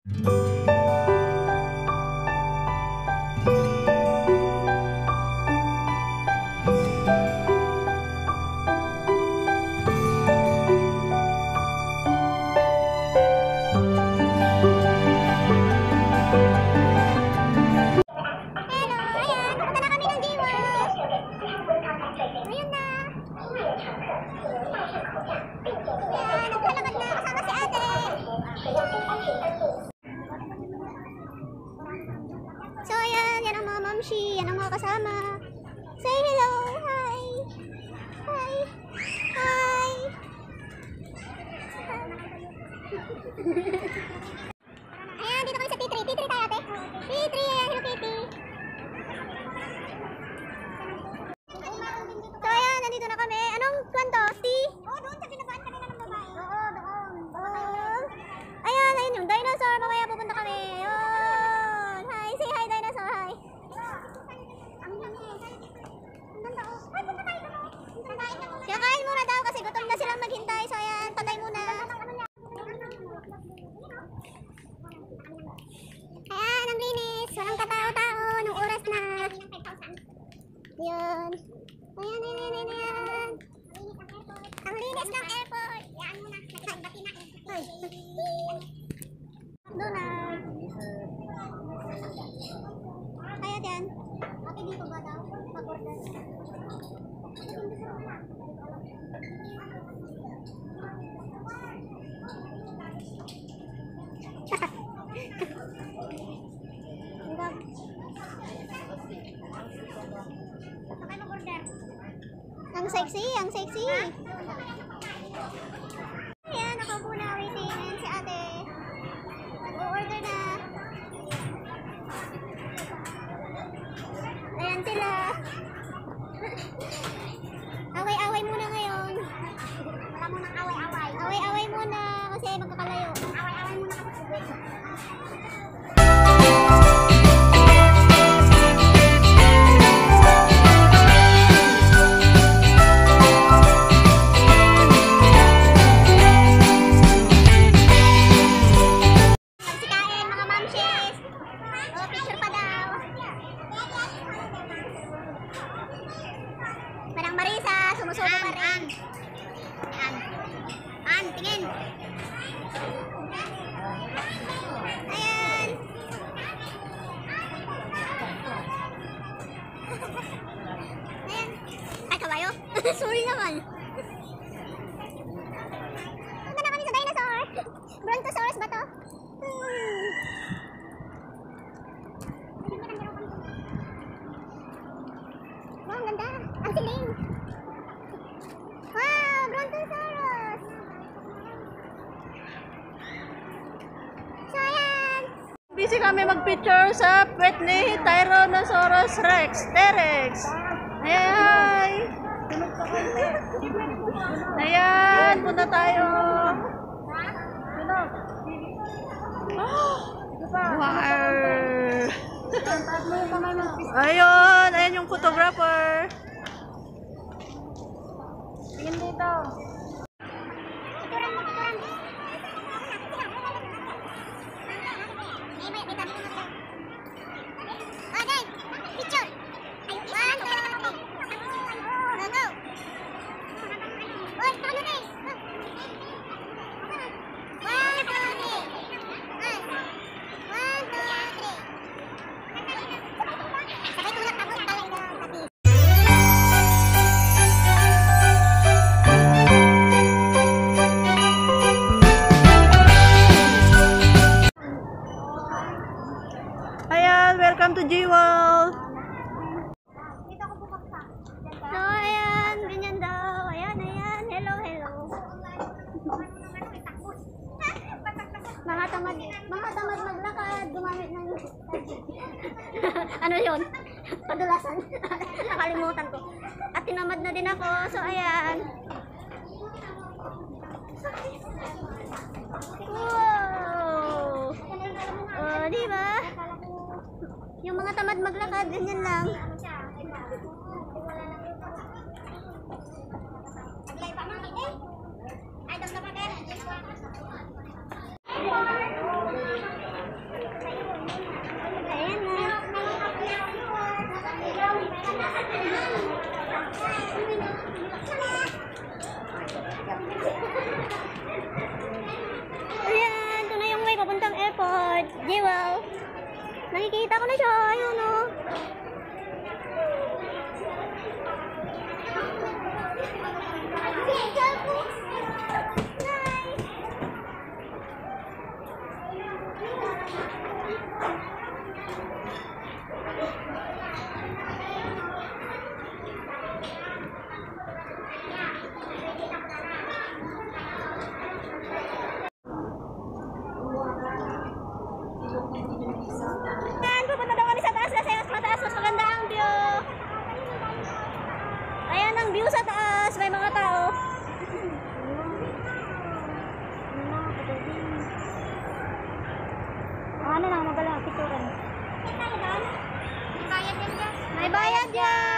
So ayan, yan ang mga mamshi, yan ang mga kasama. Say hello, hi. Hi. Hi. Ayan, dito kami sa T3. T3 tayo ate. T3, ayan, Hello Kitty. So ayan, nandito na kami. Anong kwan to? T? Oo, doon sa pinabaan kanina ng babae. Oo, doon. Ayan, ayun yung dinosaur. Mamaya pupunta kami. Ayun. Hi, say hi dinosaur. Hi. Kakain muna daw kasi gutom na silang maghintay. So ayan, patay muna. Ayan, ang linis. Walang katao-tao nung oras na. Yun. Ayan, ayan. Ang linis ng airport. Yan muna. Nagbati na. Doon na. Kaya dyan. Ate dito ba daw? Mag-order. Ang sexy, ang sexy. Ayan, nakaupo na waiting. Ayan si ate. Nag-order na. Ayan sila. Away-away muna ngayon. Wala munang away-away. Away-away muna kasi magkakalayo. Away-away muna kasi subig. Manang Marisa, sumusubo pa rin. An, tingin. Ayan. Ayan. Ay, kabayo. Sorry naman. Punta na kami sa dinosaur. Brontosaurus ba to? Wow, ang ganda. Ang siling. Wow, Brontosaurus. So, ayan. Busy kami mag-picture sa pet ni Tyrannosaurus Rex. T-Rex. Ayan. Ayan, punta tayo. Wow. Ayun, ayan yung photographer. Tingin dito. Welcome to G-World! So, ayan. Ganyan daw. Ayan. Hello. Mga tamad maglakad. Gumamit ng... ano yun? Padulasan. Nakalimutan ko. At tinamad na din ako. So, ayan. Wow! Oh, diba? Yung mga tamad maglakad, ganyan lang. papuntang airport. Jewel. Nakikita ko na siya. Ayun o. Pupunta daw kami sa taas kasi mas mataas, mas maganda ang view. Ayan ang view sa taas, may mga tao. Ano lang, magalang, picturean. May bayad yan dyan. May bayad yan.